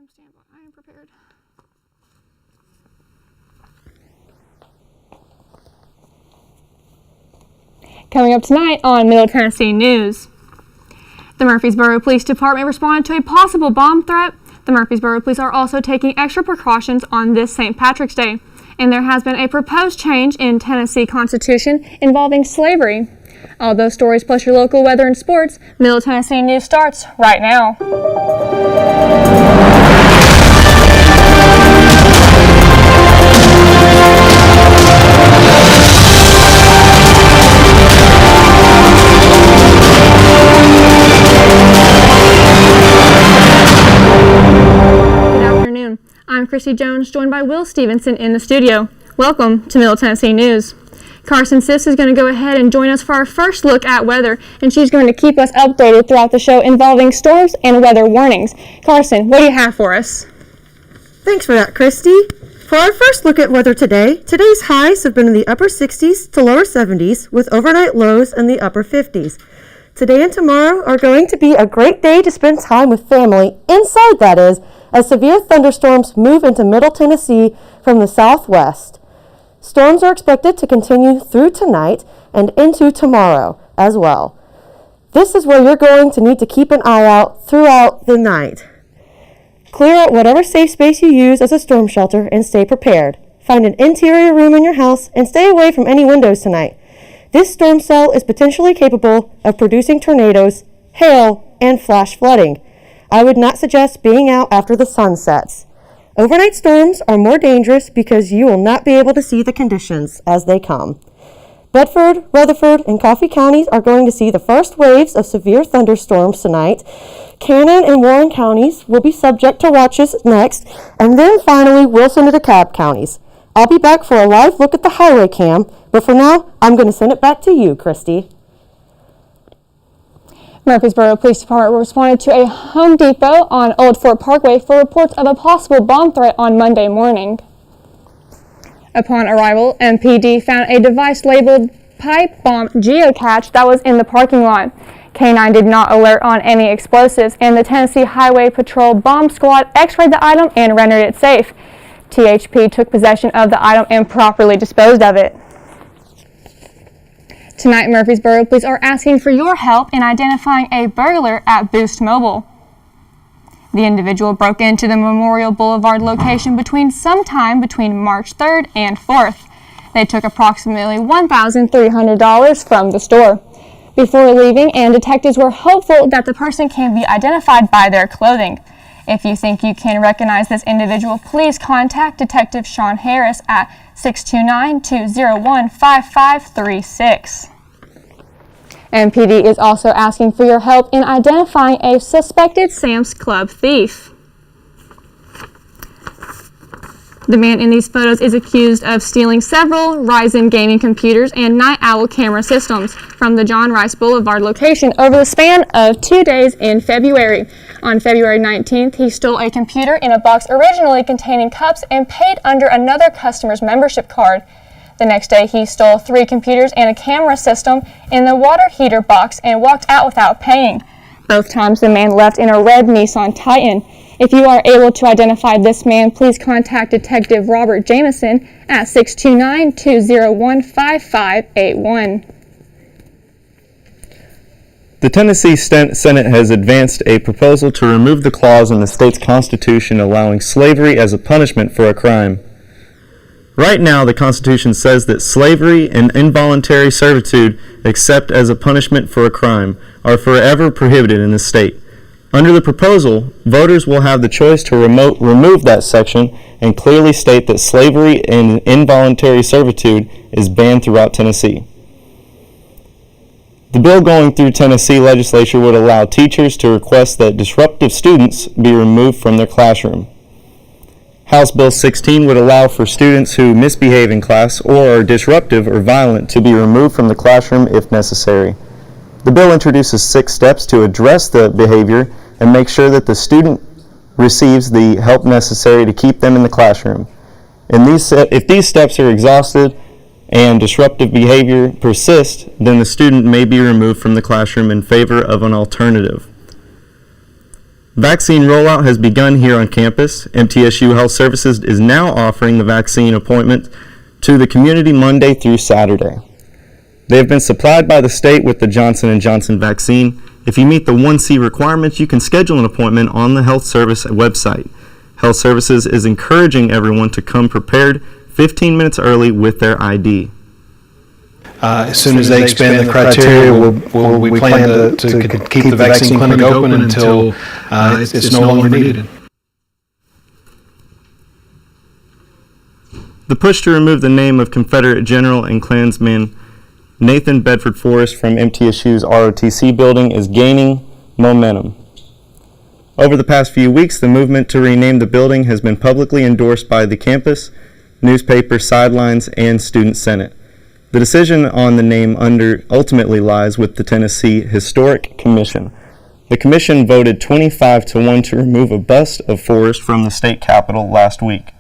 am standby. I am prepared. Coming up tonight on Middle Tennessee News. The Murfreesboro Police Department responded to a possible bomb threat. The Murfreesboro Police are also taking extra precautions on this St. Patrick's Day. And there has been a proposed change in Tennessee Constitution involving slavery. All those stories plus your local weather and sports, Middle Tennessee News starts right now. I'm Christy Jones, joined by Will Stevenson in the studio. Welcome to Middle Tennessee News. Carson Siss is going to go ahead and join us for our first look at weather, and she's going to keep us updated throughout the show involving storms and weather warnings. Carson, what do you have for us? Thanks for that, Christy. For our first look at weather today, today's highs have been in the upper 60s to lower 70s, with overnight lows in the upper 50s. Today and tomorrow are going to be a great day to spend time with family, inside that is, as severe thunderstorms move into Middle Tennessee from the southwest. Storms are expected to continue through tonight and into tomorrow as well. This is where you're going to need to keep an eye out throughout the night. Clear out whatever safe space you use as a storm shelter and stay prepared. Find an interior room in your house and stay away from any windows tonight. This storm cell is potentially capable of producing tornadoes, hail, and flash flooding. I would not suggest being out after the sun sets. Overnight storms are more dangerous because you will not be able to see the conditions as they come. Bedford, Rutherford, and Coffee counties are going to see the first waves of severe thunderstorms tonight. Cannon and Warren counties will be subject to watches next, and then finally Wilson and DeKalb counties. I'll be back for a live look at the highway cam, but for now, I'm going to send it back to you, Christy. Murfreesboro Police Department responded to a Home Depot on Old Fort Parkway for reports of a possible bomb threat on Monday morning. Upon arrival, MPD found a device labeled pipe bomb geocache that was in the parking lot. K-9 did not alert on any explosives, and the Tennessee Highway Patrol Bomb Squad x-rayed the item and rendered it safe. THP took possession of the item and properly disposed of it. Tonight, Murfreesboro Police are asking for your help in identifying a burglar at Boost Mobile. The individual broke into the Memorial Boulevard location sometime between March 3rd and 4th. They took approximately $1,300 from the store. Before leaving, and detectives were hopeful that the person can be identified by their clothing. If you think you can recognize this individual, please contact Detective Sean Harris at 629-201-5536. MPD is also asking for your help in identifying a suspected Sam's Club thief. The man in these photos is accused of stealing several Ryzen gaming computers and Night Owl camera systems from the John Rice Boulevard location over the span of 2 days in February. On February 19th, he stole a computer in a box originally containing cups and paid under another customer's membership card. The next day, he stole 3 computers and a camera system in the water heater box and walked out without paying. Both times, the man left in a red Nissan Titan. If you are able to identify this man, please contact Detective Robert Jameson at 629-201-5581. The Tennessee Senate has advanced a proposal to remove the clause in the state's constitution allowing slavery as a punishment for a crime. Right now, the Constitution says that slavery and involuntary servitude, except as a punishment for a crime, are forever prohibited in the state. Under the proposal, voters will have the choice to remove that section and clearly state that slavery and involuntary servitude is banned throughout Tennessee. The bill going through Tennessee legislature would allow teachers to request that disruptive students be removed from their classroom. House Bill 16 would allow for students who misbehave in class or are disruptive or violent to be removed from the classroom if necessary. The bill introduces 6 steps to address the behavior and make sure that the student receives the help necessary to keep them in the classroom. If these steps are exhausted and disruptive behavior persists, then the student may be removed from the classroom in favor of an alternative. Vaccine rollout has begun here on campus. MTSU Health Services is now offering the vaccine appointment to the community Monday through Saturday. They have been supplied by the state with the Johnson & Johnson vaccine. If you meet the 1C requirements, you can schedule an appointment on the Health Service website. Health Services is encouraging everyone to come prepared 15 minutes early with their ID. As soon as they expand the criteria, we plan to keep the vaccine clinic open until it's no longer needed. The push to remove the name of Confederate General and Klansman Nathan Bedford Forrest from MTSU's ROTC building is gaining momentum. Over the past few weeks, the movement to rename the building has been publicly endorsed by the campus, newspaper, sidelines, and student senate. The decision on the name ultimately lies with the Tennessee Historic Commission. The commission voted 25-1 to remove a bust of Forrest from the state capitol last week.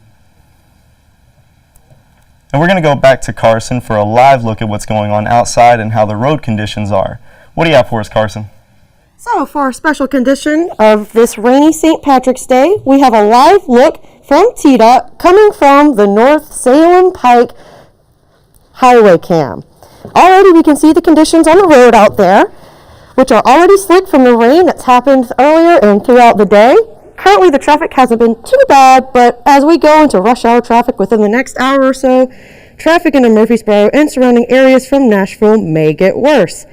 And we're going to go back to Carson for a live look at what's going on outside and how the road conditions are. What do you have for us, Carson? So for a special condition of this rainy St. Patrick's Day, we have a live look from TDOT coming from the North Salem Pike Highway Cam. Already we can see the conditions on the road out there, which are already slick from the rain that's happened earlier and throughout the day. Currently the traffic hasn't been too bad, but as we go into rush hour traffic within the next hour or so, traffic into Murfreesboro and surrounding areas from Nashville may get worse.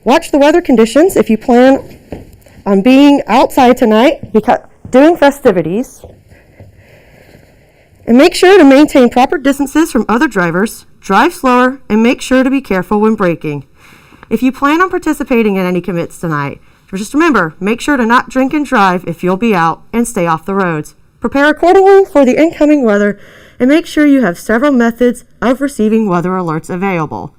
Watch the weather conditions if you plan on being outside tonight doing festivities. And make sure to maintain proper distances from other drivers, drive slower, and make sure to be careful when braking. If you plan on participating in any commits tonight, just remember, make sure to not drink and drive if you'll be out, and stay off the roads. Prepare accordingly for the incoming weather, and make sure you have several methods of receiving weather alerts available.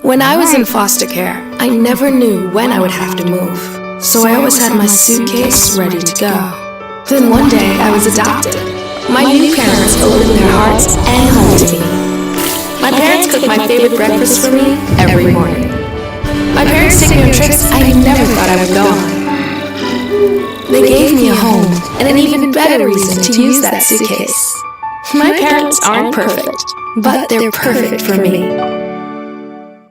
When I was in foster care, I never knew when I would have to move, so I always had my suitcase ready to go. Then one day I was adopted. My new parents opened their hearts and home to me. My parents cook my favorite breakfast for me every morning. My parents take me on trips I never thought I would go on. They gave me a home and an even better reason to use that suitcase. My parents aren't perfect, but they're perfect for me.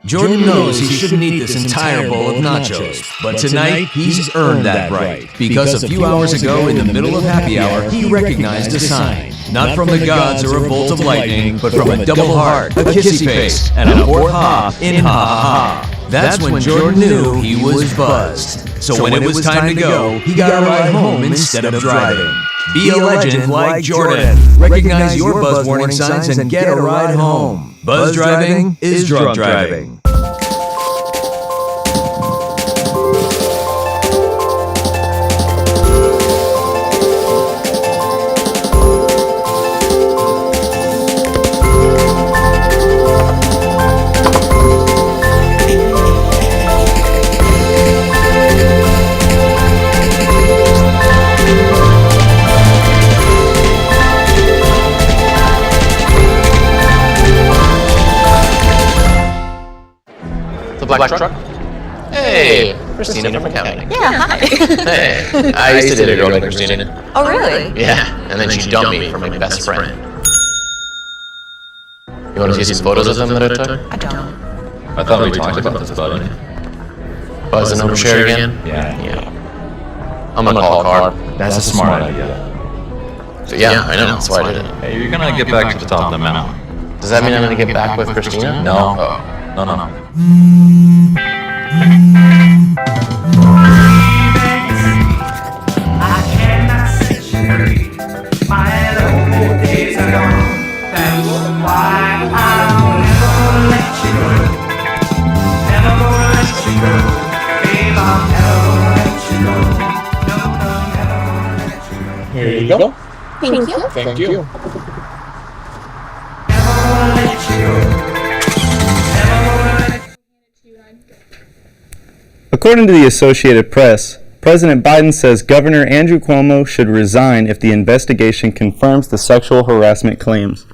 Jordan knows he shouldn't eat this entire bowl of nachos, but tonight he's earned that right, because a few hours ago in the middle of happy hour, he recognized a sign. Not from the gods or a bolt of lightning, but from a double heart, a kissy face, and a fourth ha in ha-ha-ha. That's when Jordan knew he was buzzed. So when it was time to go, he got a ride home instead of driving. Be a legend like Jordan. Recognize your buzz warning signs and get a ride home. Buzz driving is drunk driving. Black truck? Hey, Christina from accounting. Yeah, hi. Hey, I used to date a girl named Christina. Oh, really? Yeah, and then she dumped me for my best friend. You want to see some photos of them that I took? I don't. I thought we talked about this, buddy. Buzz and overshare again? Yeah. I'm gonna call a car. That's a smart idea. So yeah, I know, that's why I did it. Hey, you're gonna get back to the top of the mountain. Does that mean I'm gonna get back with Christina? No. Oh. No. Here you go. Thank you. Thank you. According to the Associated Press, President Biden says Governor Andrew Cuomo should resign if the investigation confirms the sexual harassment claims.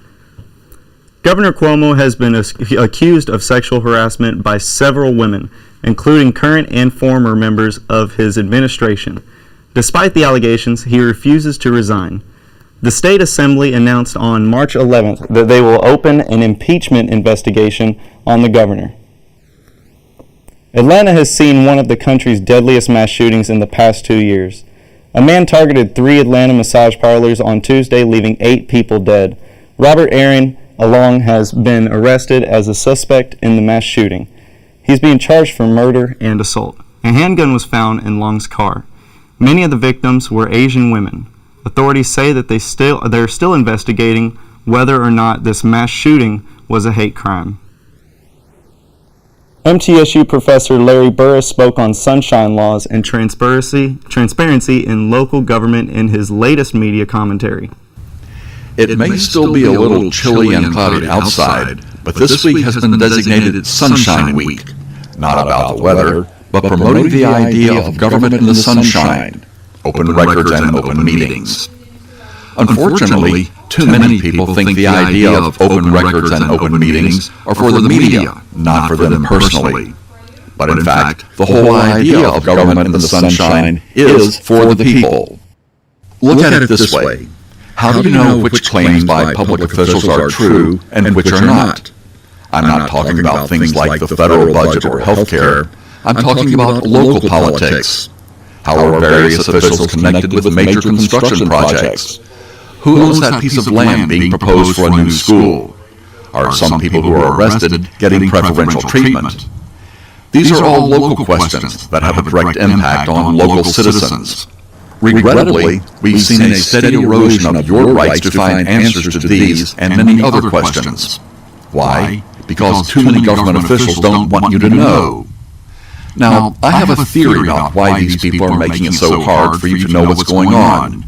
Governor Cuomo has been accused of sexual harassment by several women. including current and former members of his administration. Despite the allegations, he refuses to resign. The State Assembly announced on March 11th that they will open an impeachment investigation on the governor. Atlanta has seen one of the country's deadliest mass shootings in the past 2 years. A man targeted 3 Atlanta massage parlors on Tuesday, leaving 8 people dead. Robert Aaron Along has been arrested as a suspect in the mass shooting. He's being charged for murder and assault. A handgun was found in Long's car. Many of the victims were Asian women. Authorities say that they're still investigating whether or not this mass shooting was a hate crime. MTSU professor Larry Burris spoke on sunshine laws and transparency in local government in his latest media commentary. It may still be a little chilly and cloudy outside, but this week has been designated Sunshine Week. Not about the weather, but promoting the idea of government in the sunshine, open records and open meetings. Unfortunately, too many people think the idea of open records and open meetings are for the media, not for them personally. But in fact, the whole idea of government in the sunshine is for the people. Look at it this way. How do you know which claims by public officials are true and which are not? I'm not talking about things like the federal budget or health care. I'm talking about local politics. How are various officials connected with major construction projects? Who owns that piece of land being proposed for a new school? Are some people who are arrested getting preferential treatment? These are all local questions that have a direct impact on local citizens. Regrettably, we've seen a steady erosion of your rights to find answers to these and many other questions. Why? Because too many government officials don't want you to know. Now, I have a theory about why these people are making it so hard for you to know what's going on.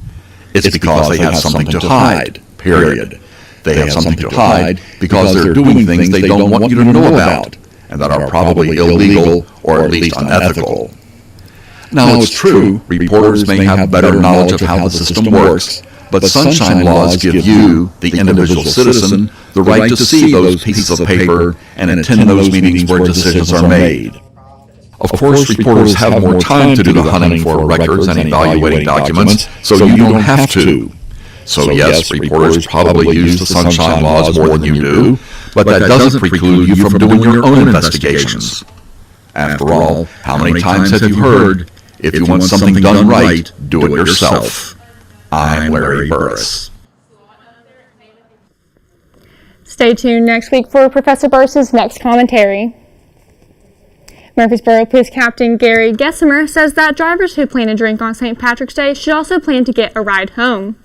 It's because they have something to hide, period. They have something to hide because they're doing things they don't want you to know about, and that are probably illegal or at least unethical. Now, it's true, reporters may have better knowledge of how the system works, but sunshine laws give you, the individual citizen, the right to see those pieces of paper and attend those meetings where decisions are made. Of course, reporters have more time to do the hunting for records and evaluating documents, so you don't have to. So yes, reporters probably use the sunshine laws more than you do, but that doesn't preclude you from doing your own investigations. After all, how many times have you heard, if you want something done right, do it yourself? I'm Larry Burris. Stay tuned next week for Professor Burris's next commentary. Murfreesboro Police Captain Gary Gessimer says that drivers who plan to drink on St. Patrick's Day should also plan to get a ride home.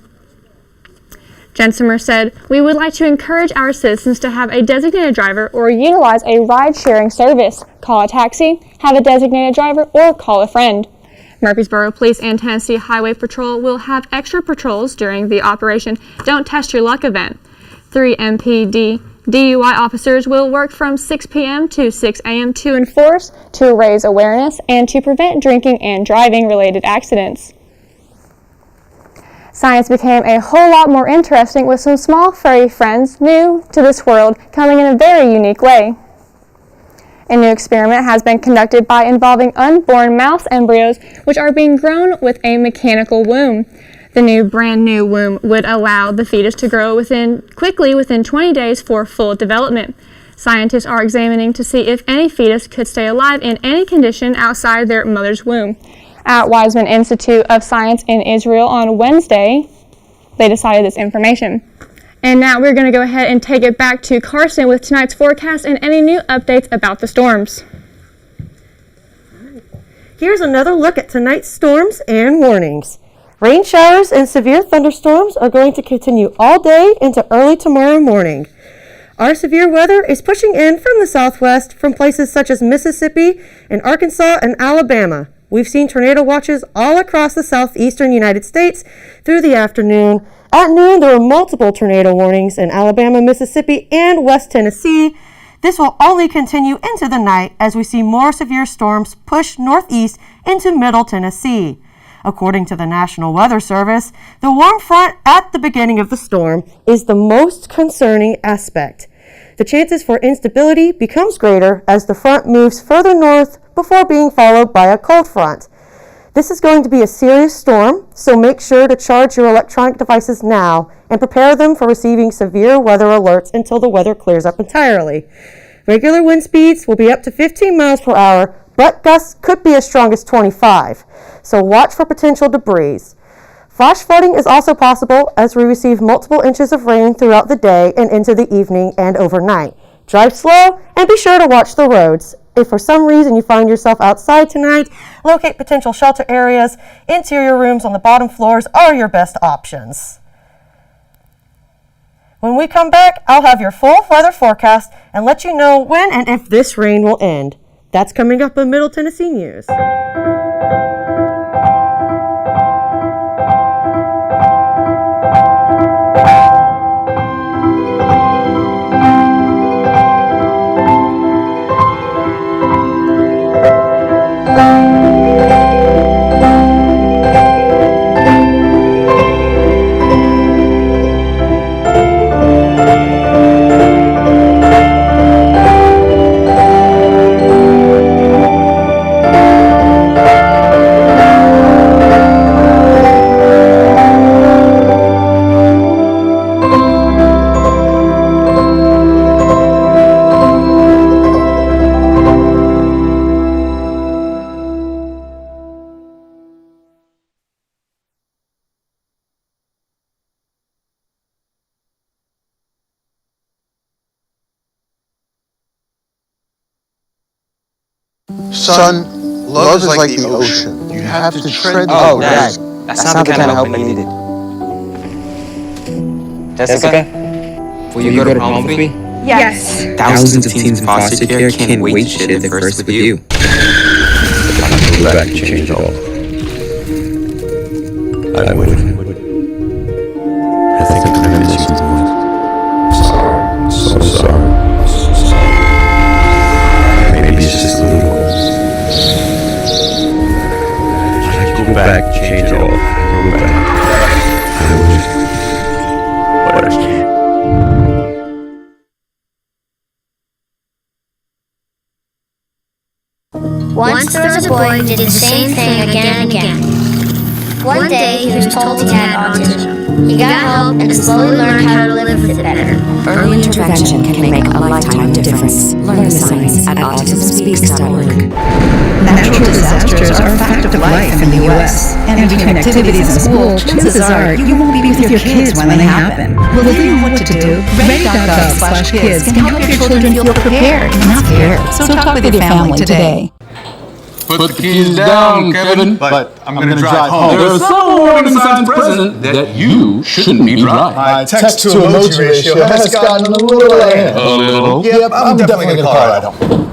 Gessimer said, "We would like to encourage our citizens to have a designated driver or utilize a ride-sharing service. Call a taxi, have a designated driver, or call a friend." Murfreesboro Police and Tennessee Highway Patrol will have extra patrols during the Operation Don't Test Your Luck event. 3 MPD DUI officers will work from 6 p.m. to 6 a.m. to enforce, to raise awareness, and to prevent drinking and driving-related accidents. Science became a whole lot more interesting with some small furry friends new to this world coming in a very unique way. A new experiment has been conducted by involving unborn mouse embryos which are being grown with a mechanical womb. The brand new womb would allow the fetus to grow quickly within 20 days for full development. Scientists are examining to see if any fetus could stay alive in any condition outside their mother's womb. At Weizmann Institute of Science in Israel on Wednesday, they decided this information. And now we're going to go ahead and take it back to Carson with tonight's forecast and any new updates about the storms. Here's another look at tonight's storms and warnings. Rain showers and severe thunderstorms are going to continue all day into early tomorrow morning. Our severe weather is pushing in from the southwest from places such as Mississippi and Arkansas and Alabama. We've seen tornado watches all across the southeastern United States through the afternoon. At noon, there were multiple tornado warnings in Alabama, Mississippi, and West Tennessee. This will only continue into the night as we see more severe storms push northeast into Middle Tennessee. According to the National Weather Service, the warm front at the beginning of the storm is the most concerning aspect. The chances for instability becomes greater as the front moves further north, before being followed by a cold front. This is going to be a serious storm, so make sure to charge your electronic devices now and prepare them for receiving severe weather alerts until the weather clears up entirely. Regular wind speeds will be up to 15 miles per hour, but gusts could be as strong as 25, so watch for potential debris. Flash flooding is also possible as we receive multiple inches of rain throughout the day and into the evening and overnight. Drive slow and be sure to watch the roads. If for some reason you find yourself outside tonight, locate potential shelter areas. Interior rooms on the bottom floors are your best options. When we come back, I'll have your full weather forecast and let you know when and if this rain will end. That's coming up in Middle Tennessee News. Son, love is like the ocean. You have to tread the Oh, waters. Dad, that's not the kind of help I needed. Jessica, will you go to prom with me? Yes. Thousands of teens in foster care can't wait to share their first with you. Go back and change it all. I would. I think I miss you. Sorry. So sorry. Maybe it's just a little. Go back, change it all. Go back. I would. But I can't. Once there was a boy who did the same thing again and again. One day he was told he had autism. He got help and slowly learned how to live with it better. Early intervention can make a lifetime difference. Learn the science at autismspeaks.org. Natural disasters are a fact of life in the U.S. And between activities in school, chances are you won't be with your kids when they happen. Will you know what to do? Ready.gov/kids can help your children feel prepared, not scared. So talk with your family today. Put the keys down, Kevin. But I'm going to drive home. There are some warning signs present that you shouldn't be driving. My text-to-emoji ratio has gotten a little ahead. A little? Yep, I'm definitely going to car ride home.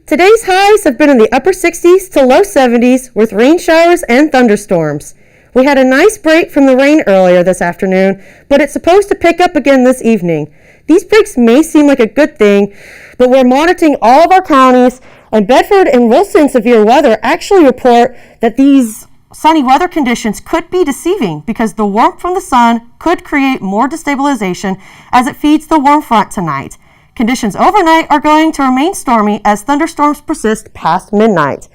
Today's highs have been in the upper 60s to low 70s with rain showers and thunderstorms. We had a nice break from the rain earlier this afternoon, but it's supposed to pick up again this evening. These breaks may seem like a good thing, but we're monitoring all of our counties, and Bedford and Wilson Severe Weather actually report that these sunny weather conditions could be deceiving because the warmth from the sun could create more destabilization as it feeds the warm front tonight. Conditions overnight are going to remain stormy as thunderstorms persist past midnight.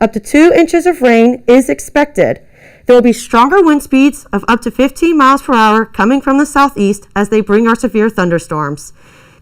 Up to 2 inches of rain is expected. There will be stronger wind speeds of up to 15 miles per hour coming from the southeast as they bring our severe thunderstorms.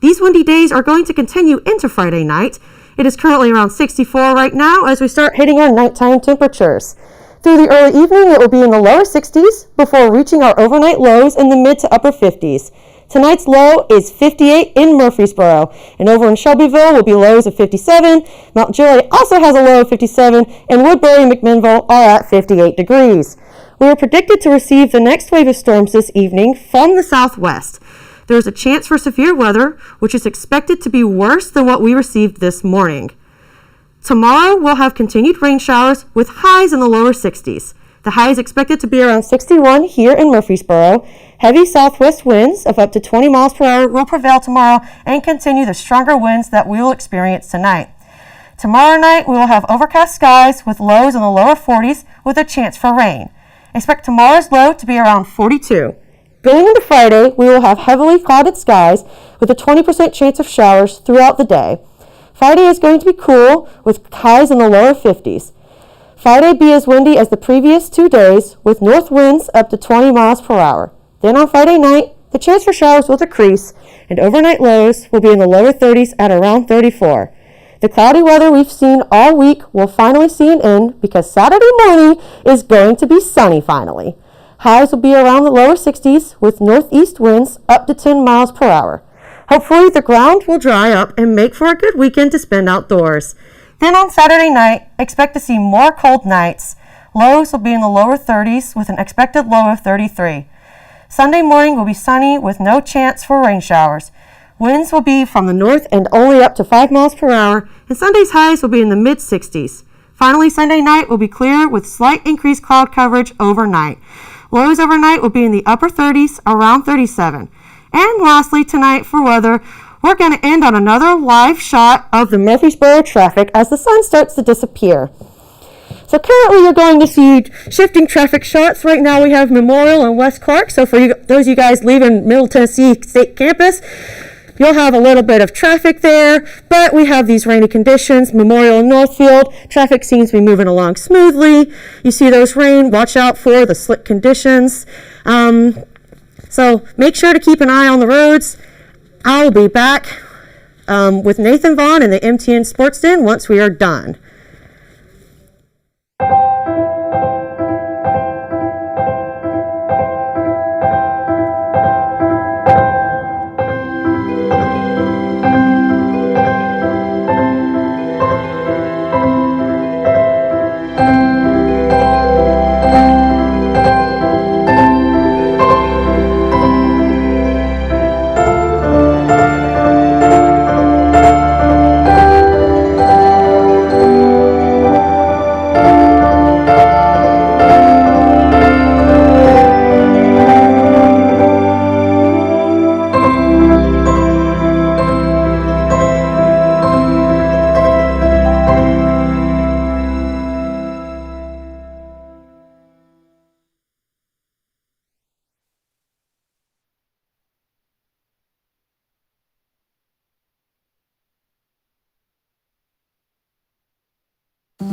These windy days are going to continue into Friday night. It is currently around 64 right now as we start hitting our nighttime temperatures. Through the early evening, it will be in the lower 60s before reaching our overnight lows in the mid to upper 50s. Tonight's low is 58 in Murfreesboro, and over in Shelbyville will be lows of 57. Mount Juliet also has a low of 57, and Woodbury and McMinnville are at 58 degrees. We are predicted to receive the next wave of storms this evening from the southwest. There is a chance for severe weather, which is expected to be worse than what we received this morning. Tomorrow, we'll have continued rain showers with highs in the lower 60s. The high is expected to be around 61 here in Murfreesboro. Heavy southwest winds of up to 20 miles per hour will prevail tomorrow and continue the stronger winds that we will experience tonight. Tomorrow night, we will have overcast skies with lows in the lower 40s with a chance for rain. Expect tomorrow's low to be around 42. Going into Friday, we will have heavily clouded skies with a 20% chance of showers throughout the day. Friday is going to be cool with highs in the lower 50s. Friday be as windy as the previous 2 days with north winds up to 20 miles per hour. Then on Friday night, the chance for showers will decrease and overnight lows will be in the lower 30s at around 34. The cloudy weather we've seen all week will finally see an end because Saturday morning is going to be sunny finally. Highs will be around the lower 60s with northeast winds up to 10 miles per hour. Hopefully the ground will dry up and make for a good weekend to spend outdoors. Then on Saturday night, expect to see more cold nights. Lows will be in the lower 30s with an expected low of 33. Sunday morning will be sunny with no chance for rain showers. Winds will be from the north and only up to 5 miles per hour, and Sunday's highs will be in the mid-60s. Finally, Sunday night will be clear with slight increased cloud coverage overnight. Lows overnight will be in the upper 30s, around 37. And lastly, tonight for weather, we're going to end on another live shot of the Murfreesboro traffic as the sun starts to disappear. So currently you're going to see shifting traffic shots. Right now we have Memorial and West Clark. So for those of you guys leaving Middle Tennessee State Campus, you'll have a little bit of traffic there, but we have these rainy conditions. Memorial and Northfield, traffic seems to be moving along smoothly. You see those rain, watch out for the slick conditions. So make sure to keep an eye on the roads. I'll be back with Nathan Vaughn and the MTN Sports Den once we are done.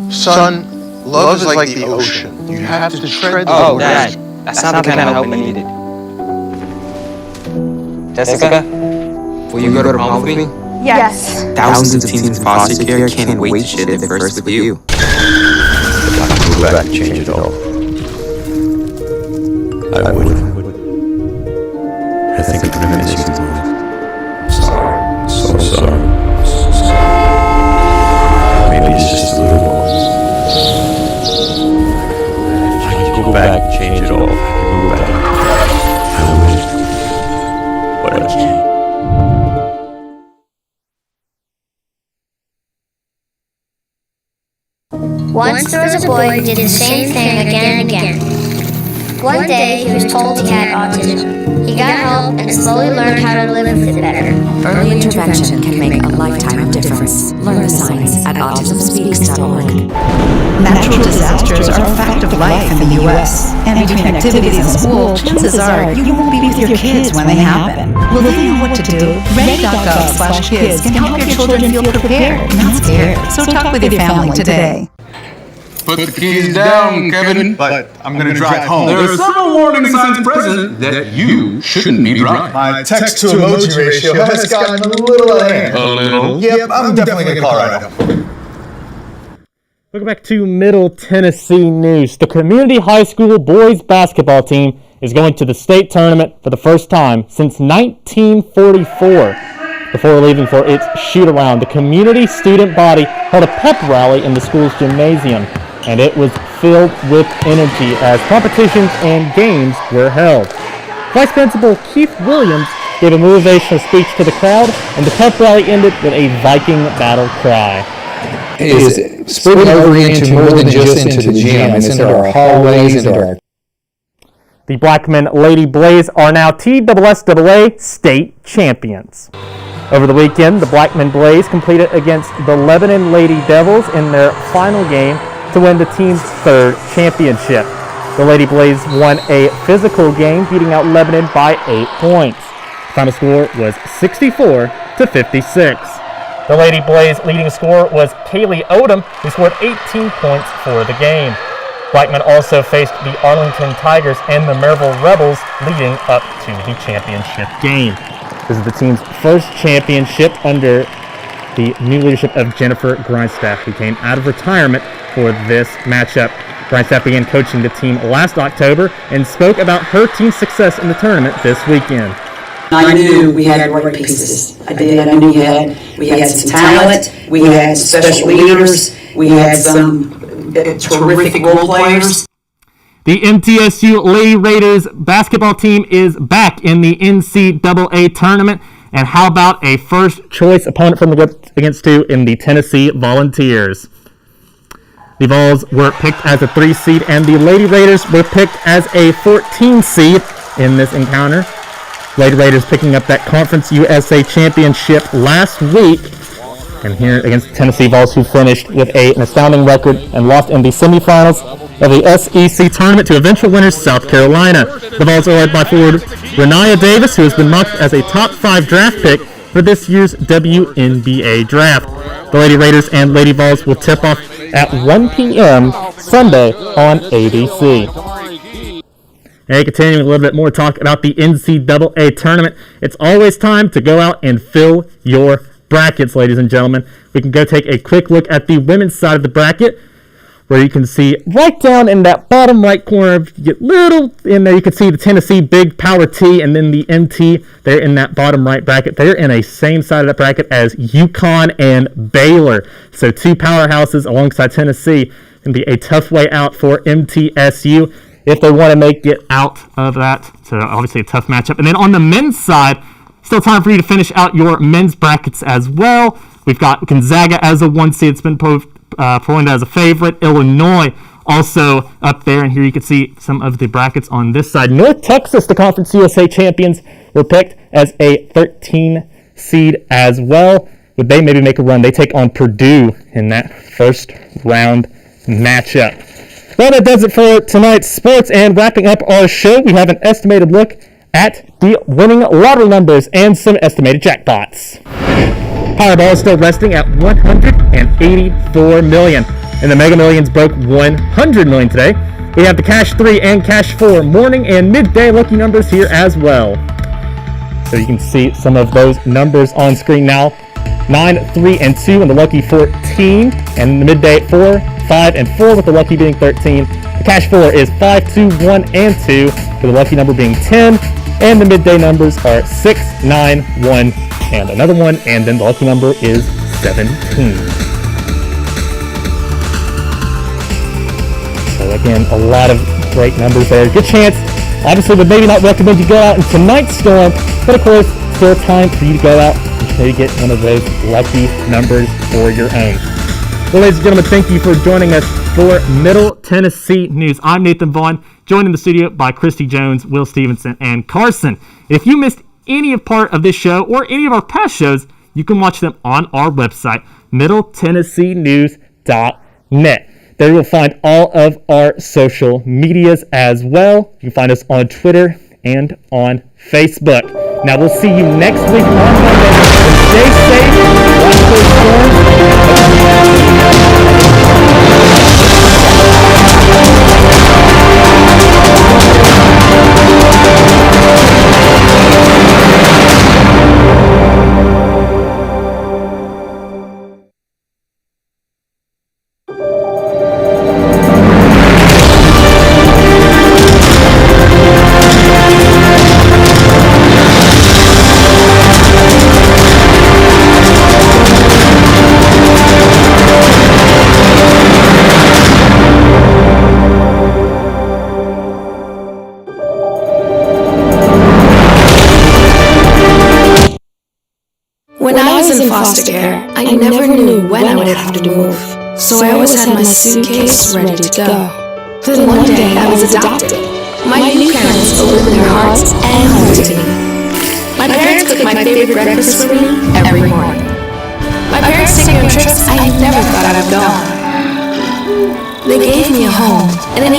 Son, love is like the ocean. You have to tread the Oh, water. Dad, that's not the kind of help I needed. Jessica, will you go to prom with me? Yes. Thousands of teens in foster care can't wait to share their first with you. Go back, change it all. I would. I think I'm gonna miss you more. Sorry. So sorry. Maybe it's just a little more. I can go back, change it all. I can go back. I would. But I can't. Once there was a boy who did the same thing again and again. One day he was told he had autism. He got help and slowly learned how to live with it better. Early intervention can make a lifetime of difference. Learn the signs at autismspeaks.org. Natural disasters are a fact of life in the U.S. And between activities in school, chances are you won't be with your kids when they happen. Will they know what to do? Ready.gov/kids can help your children feel prepared, not scared. So talk with your family today. Put the keys down, Kevin. But I'm gonna drive home. There are several warning signs present that you shouldn't be driving. My text to emoji ratio has gotten a little out of hand. A little? Yep, I'm definitely gonna call right home. Welcome back to Middle Tennessee News. The Community High School boys basketball team is going to the state tournament for the first time since 1944. Before leaving for its shoot-around, the community student body held a pep rally in the school's gymnasium, and it was filled with energy as competitions and games were held. Vice Principal Keith Williams gave a motivational speech to the crowd, and the pep rally ended with a Viking battle cry. Is spreading over into more than just into the gym. It's into our hallways, into our... The Blackman Lady Blaze are now TSSAA state champions. Over the weekend, the Blackman Blaze competed against the Lebanon Lady Devils in their final game to win the team's third championship. The Lady Blaze won a physical game, beating out Lebanon by 8 points. The final score was 64-56. The Lady Blaze leading scorer was Kaylee Odom, who scored 18 points for the game. Blackman also faced the Arlington Tigers and the Maryville Rebels leading up to the championship game. This is the team's first championship under the new leadership of Jennifer Grindstaff, who came out of retirement for this matchup. Grindstaff began coaching the team last October and spoke about her team's success in the tournament this weekend. I knew we had great pieces. I did. I knew we had some talent. We had special leaders. We had some terrific role players. The MTSU Lady Raiders basketball team is back in the NCAA tournament. And how about a first-choice opponent from the against two in the Tennessee Volunteers? The Vols were picked as a 3 seed, and the Lady Raiders were picked as a 14 seed in this encounter. Lady Raiders picking up that Conference USA Championship last week. And here against the Tennessee Vols, who finished with an astounding record and lost in the semifinals of the SEC tournament to eventual winners South Carolina. The Vols are led by forward Renaya Davis, who has been mocked as a top 5 draft pick for this year's WNBA draft. The Lady Raiders and Lady Vols will tip off at 1 p.m. Sunday on ABC. And continuing a little bit more talk about the NCAA tournament, it's always time to go out and fill your brackets, ladies and gentlemen. We can go take a quick look at the women's side of the bracket, where you can see right down in that bottom right corner, you get little in there, you can see the Tennessee Big Power T, and then the MT, they're in that bottom right bracket. They're in a same side of the bracket as UConn and Baylor. So 2 powerhouses alongside Tennessee. Can be a tough way out for MTSU if they want to make it out of that. So obviously a tough matchup. And then on the men's side, still time for you to finish out your men's brackets as well. We've got Gonzaga as a 1 seed. It's been pointed as a favorite. Illinois also up there, and here you can see some of the brackets on this side. North Texas, the Conference USA champions, were picked as a 13 seed as well. Would they maybe make a run? They take on Purdue in that first round matchup. Well, that does it for tonight's sports, and wrapping up our show, we have an estimated look at the winning lottery numbers and some estimated jackpots. Powerball is still resting at $184 million, and the Mega Millions broke $100 million today. We have the Cash 3 and Cash 4 morning and midday lucky numbers here as well. So you can see some of those numbers on screen now. 9, 3, and 2 and the lucky 14, and the midday 4, 5, and 4 with the lucky being 13. The Cash 4 is 5, 2, 1, and 2 with the lucky number being 10, and the midday numbers are 6, 9, 1, and another 1, and then the lucky number is 17. So again, a lot of great numbers there. Good chance. Obviously, would maybe not recommend you go out in tonight's storm, but of course, still time for you to go out and maybe get one of those lucky numbers for your own. Well, ladies and gentlemen, thank you for joining us for Middle Tennessee News. I'm Nathan Vaughn, joined in the studio by Christy Jones, Will Stevenson, and Carson. If you missed any part of this show or any of our past shows, you can watch them on our website, middletennesseenews.net. There you'll find all of our social medias as well. You can find us on Twitter and on Facebook. Now we'll see you next week on Monday. Stay safe, watch those When I was in foster care, I never knew when I would have to move, so I always had my suitcase ready to go. Then one day I was adopted. My new parents opened their hearts and homes to me. My parents cooked my favorite breakfast for me every morning. My parents took me on trips I never thought I would go on. They gave me a home and an